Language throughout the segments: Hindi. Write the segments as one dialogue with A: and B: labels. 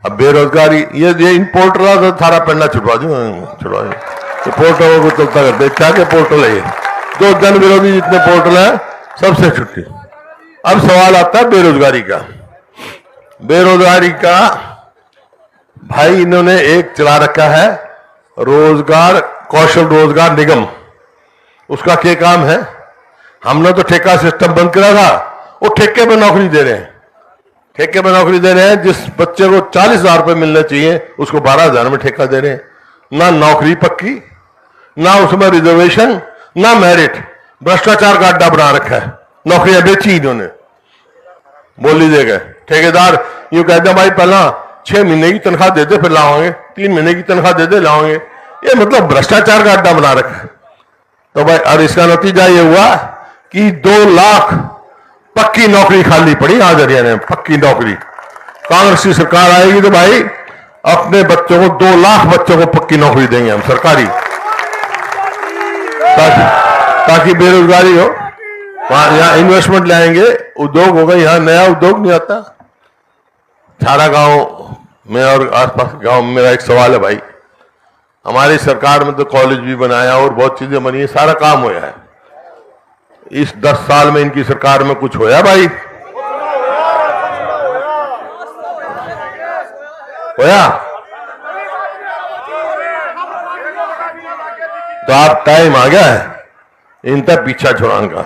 A: अब बेरोजगारी ये इन पोर्टल तो सारा पेंडा छुड़वा छुड़वा पोर्टल को चलता करते क्या के पोर्टल है, जो जन विरोधी जितने पोर्टल है सबसे छुट्टी। अब सवाल आता है बेरोजगारी का। बेरोजगारी का भाई इन्होंने एक चला रखा है रोजगार कौशल रोजगार निगम। उसका क्या काम है? हमने तो ठेका सिस्टम बंद करा था, वो ठेके पे नौकरी दे रहे हैं। ठेके पे नौकरी दे रहे हैं। जिस बच्चे को 40,000 रुपये मिलने चाहिए उसको 12,000 में ठेका दे रहे हैं। ना नौकरी पक्की, ना उसमें रिजर्वेशन, ना मेरिट। भ्रष्टाचार का अड्डा बना रखा है। नौकरियां बेची इन्होंने। बोल लीजिएगा ठेकेदार यूं कहते हैं भाई पहला 6 महीने की तनख्वाह दे दे फिर लाओगे, 3 महीने की तनख्वाह दे दे लाओगे। ये मतलब भ्रष्टाचार का अड्डा बना रखा है। तो भाई और इसका नतीजा ये हुआ कि 2 लाख पक्की नौकरी खाली पड़ी आज हरियाणा में। पक्की नौकरी कांग्रेस की सरकार आएगी तो भाई अपने बच्चों को 2 लाख बच्चों को पक्की नौकरी देंगे हम सरकारी, ताकि बेरोजगारी हो। वहां यहाँ इन्वेस्टमेंट लाएंगे, उद्योग होगा। यहाँ नया उद्योग नहीं आता। सारा गांव में और आसपास के गांव में मेरा एक सवाल है भाई, हमारी सरकार में तो कॉलेज भी बनाया और बहुत चीजें बनी है, सारा काम होया है। इस 10 साल में इनकी सरकार में कुछ होया भाई? होया? तो आप टाइम आ गया है इन तक पीछा छुड़ाने का।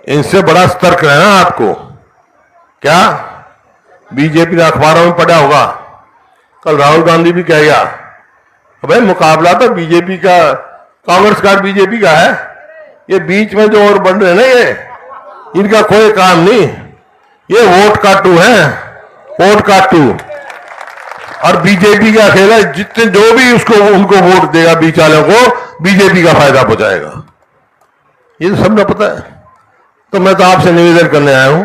A: इनसे बड़ा सतर्क रहना आपको। क्या बीजेपी ने अखबारों में पढ़ा होगा, कल राहुल गांधी भी कह गया भाई मुकाबला तो बीजेपी का, कांग्रेस का बीजेपी का है। ये बीच में जो और बन रहे हैं ना, ये इनका कोई काम नहीं। ये वोट काटू है, वोट काटू। और बीजेपी का खेल है, जितने जो भी उसको उनको वोट देगा बीच वालों को बीजेपी का फायदा पहुंचाएगा। ये तो सबने पता है। तो मैं तो आपसे निवेदन करने आया हूं,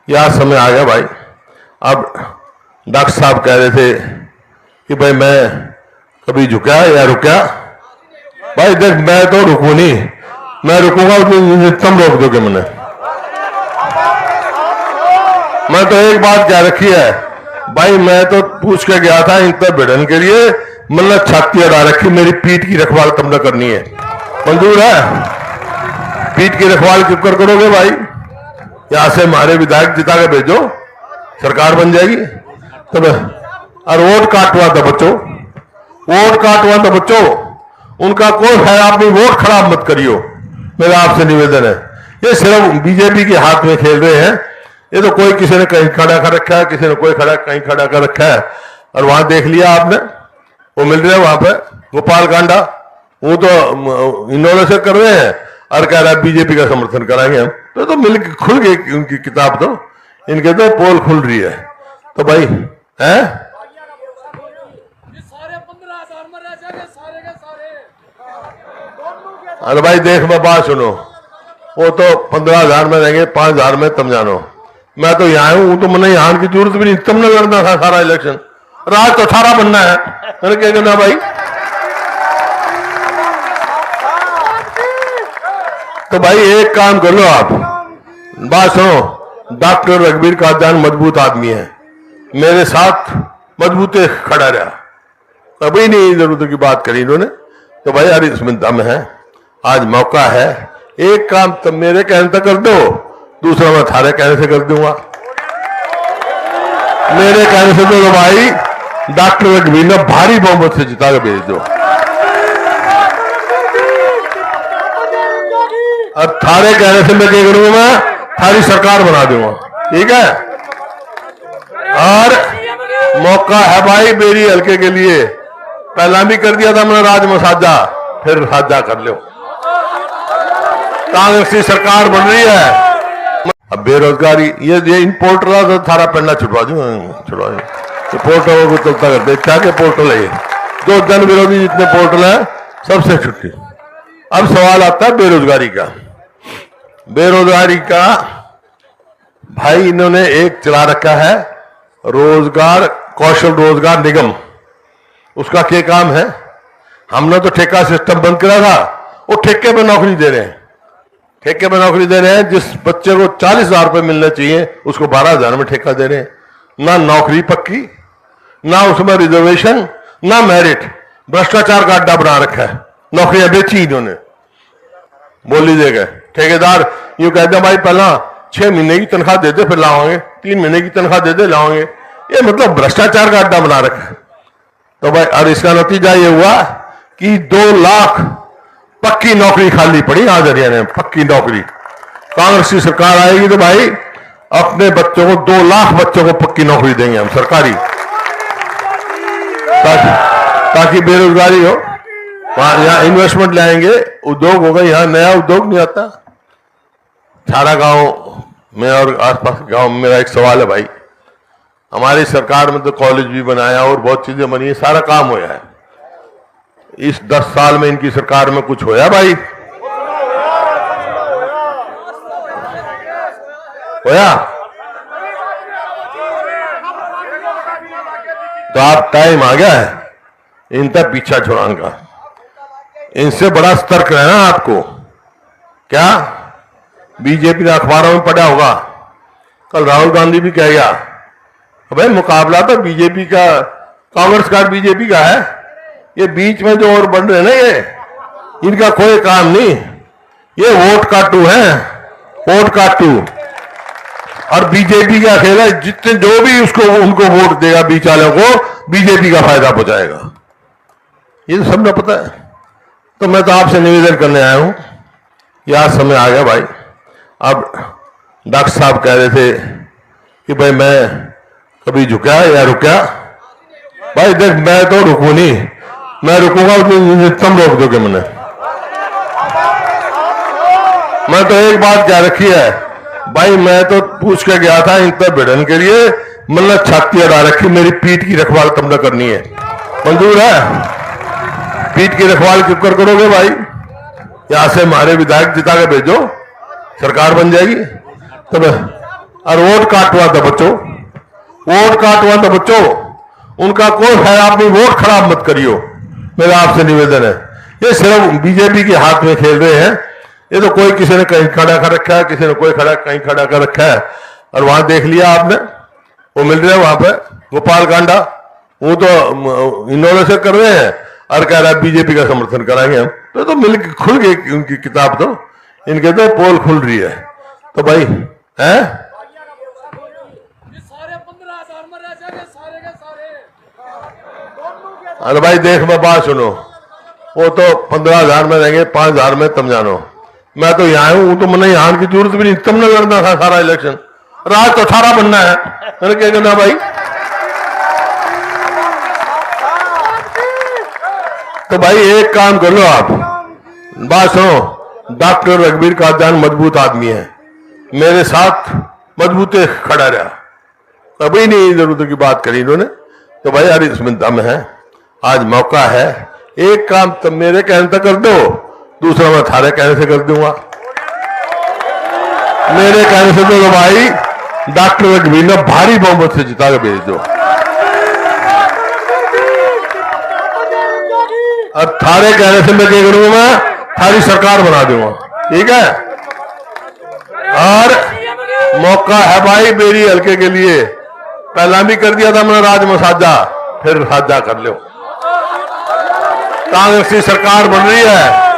A: यह समय आ गया भाई। अब डॉक्टर साहब कह रहे थे कि भाई मैं कभी झुका या रुका। भाई देख मैं तो रुकू नहीं, मैं रुकूंगा तुम रोक दोगे मैंने। मैं तो एक बात कह रखी है भाई, मैं तो पूछ के गया था इन पर भिड़न के लिए, मतलब छाती अड़ा रखी, मेरी पीठ की रखवाल तुमने करनी है। मंजूर है? पीठ की रखवाल क्यों करोगे भाई? यहां से हमारे विधायक जिता के भेजो, सरकार बन जाएगी। तब और वोट काटवा दो बच्चों, वोट काटवा दो बच्चों, उनका कोई फायदा। अपनी वोट खराब मत करियो, मेरा आपसे निवेदन है। ये सिर्फ बीजेपी के हाथ में खेल रहे हैं। ये तो कोई किसी ने कहीं खड़ा कर रखा है, किसी ने कोई कहीं खड़ा कर रखा है। और वहां देख लिया आपने, वो मिल रहे हैं वहां पे गोपाल कांडा, वो तो इन्होंने से कर रहे हैं और कह रहा है बीजेपी का समर्थन कराएंगे हम। तो मिल खुल गई उनकी किताब, तो इनके तो पोल खुल रही है। तो भाई है अरे भाई देख मैं बात सुनो, वो तो 15,000 में रहेंगे, 5,000 में तुम जानो। मैं तो यहाँ हूं, तो मैंने यहाँ की जरूरत भी नहीं, तुमने लड़ना था सारा इलेक्शन। राज तो 18 बनना है, मैंने क्या करना भाई। तो भाई एक काम कर लो आप, बात सुनो। डॉक्टर रघुवीर कादियान मजबूत आदमी है, मेरे साथ मजबूते खड़ा रहा, कभी नहीं जरूरत की बात करी इन्होंने। तो भाई यार इसमें दम है, आज मौका है। एक काम तुम मेरे कहने से कर दो, दूसरा मैं थारे कहने से कर दूंगा। मेरे कहने से तो भाई डॉक्टर रघुवीर ने भारी बहुमत से जिता के भेज दो, और थारे कहने से मैं क्या करूंगा, मैं थारी सरकार बना दूंगा। ठीक है? और मौका है भाई मेरी हल्के के लिए। पहला भी कर दिया था मैंने राज में साझा, फिर साझा कर लो। कांग्रेस की सरकार बन रही है। अब बेरोजगारी ये इन पोर्टल तो सारा पेंडा छुड़वा पोर्टल को चलता करते क्या के पोर्टल है, जो जन विरोधी जितने पोर्टल है सबसे छुट्टी। अब सवाल आता है बेरोजगारी का। बेरोजगारी का भाई इन्होंने एक चला रखा है रोजगार कौशल रोजगार निगम। उसका क्या काम है? हमने तो ठेका सिस्टम बंद करा था, वो ठेके पे नौकरी दे रहे हैं। ठेके पे नौकरी दे रहे हैं। जिस बच्चे को 40,000 रुपये मिलने चाहिए उसको 12,000 में ठेका दे रहे हैं। ना नौकरी पक्की, ना उसमें रिजर्वेशन, ना मेरिट, भ्रष्टाचार का अड्डा बना रखा है। नौकरियां बेची इन्होंने। बोल लीजिएगा ठेकेदार यूं कहते हैं भाई पहला 6 महीने की तनख्वाह दे दे फिर लाओगे, 3 महीने की तनख्वाह दे दे लाओगे। ये मतलब भ्रष्टाचार का अड्डा बना रखा है। तो भाई और इसका नतीजा ये हुआ कि 2 लाख पक्की नौकरी खाली पड़ी आज हरियाणा में। पक्की नौकरी कांग्रेस की सरकार आएगी तो भाई अपने बच्चों को 2 लाख बच्चों को पक्की नौकरी देंगे हम सरकारी, ताकि बेरोजगारी हो। वहां यहाँ इन्वेस्टमेंट लाएंगे, उद्योग होगा। यहाँ नया उद्योग नहीं आता। छारा गांव में और आसपास के गांव में मेरा एक सवाल है भाई, हमारी सरकार में तो कॉलेज भी बनाया और बहुत चीजें बनी है, सारा काम होया है। इस 10 साल में इनकी सरकार में कुछ होया भाई? होया? तो आप टाइम आ गया है इनका पीछा छुड़ाने का। इनसे बड़ा सतर्क रहना आपको। क्या बीजेपी ने अखबारों में पढ़ा होगा, कल राहुल गांधी भी कह गया भाई मुकाबला तो बीजेपी का, कांग्रेस का बीजेपी का है। ये बीच में जो और बन रहे हैं ना, ये इनका कोई काम नहीं। ये वोट काटू है, वोट काटू। और बीजेपी का खेल है, जितने जो भी उसको उनको वोट देगा बीच वालों को बीजेपी का फायदा पहुंचाएगा। ये तो सबने पता है। तो मैं तो आपसे निवेदन करने आया हूं, यार समय आ गया भाई। अब डॉक्टर साहब कह रहे थे कि भाई मैं कभी झुका या रुका। भाई देख मैं तो रुकू नहीं, मैं रुकूंगा तुम रोक दोगे मैंने। मैं तो एक बात क्या रखी है भाई, मैं तो पूछ के गया था इन पर भिड़न के लिए, मतलब छाती अड़ा रखी, मेरी पीठ की रखवाल तुमने करनी है। मंजूर है? पीठ की रखवाल क्यों कर करोगे भाई? यहां से हमारे विधायक जिता के भेजो, सरकार बन जाएगी। तब और वोट काटवा दो बच्चों, वोट काटवा दो बच्चों, उनका कोई फायदा, अपनी वोट खराब मत करियो, मेरा आपसे निवेदन है। ये सिर्फ बीजेपी के हाथ में खेल रहे हैं। ये तो कोई किसी ने कहीं खड़ा कर रखा है, किसी ने कोई कहीं खड़ा कर रखा है। और वहां देख लिया आपने, वो मिल रहे हैं वहां पे गोपाल कांडा, वो तो इन्होंने से कर रहे हैं और कह रहा है बीजेपी का समर्थन कराएंगे हम। तो मिल खुल गई उनकी किताब, तो इनके तो पोल खुल रही है। तो भाई है अरे भाई देख मैं बात सुनो, वो तो 15,000 में रहेंगे, 5,000 में तुम जानो। मैं तो यहाँ हूं, तो मैंने यहाँ की जरूरत भी नहीं, तुमने लड़ना था सारा इलेक्शन। राज तो 18 बनना है, मैंने क्या करना भाई। तो भाई एक काम कर लो आप, बात सुनो। डॉक्टर रघुवीर कादियान मजबूत आदमी है, मेरे साथ मजबूते खड़ा रहा, कभी नहीं जरूरत की बात करी इन्होंने। तो भाई यार इसमें दम है, आज मौका है। एक काम तुम मेरे कहने तक कर दो, दूसरा मैं थारे कहने से कर दूंगा। मेरे कहने से तो भाई डॉक्टर रघुवीर ने भारी बहुमत से जिता के भेज दो, और थारे कहने से मैं क्या करूंगा, मैं थारी सरकार बना दूंगा। ठीक है? और मौका है भाई मेरी हल्के के लिए, पहला भी कर दिया था मैंने राज में साझा, फिर साझा कर लो। कांग्रेस की सरकार बन रही है,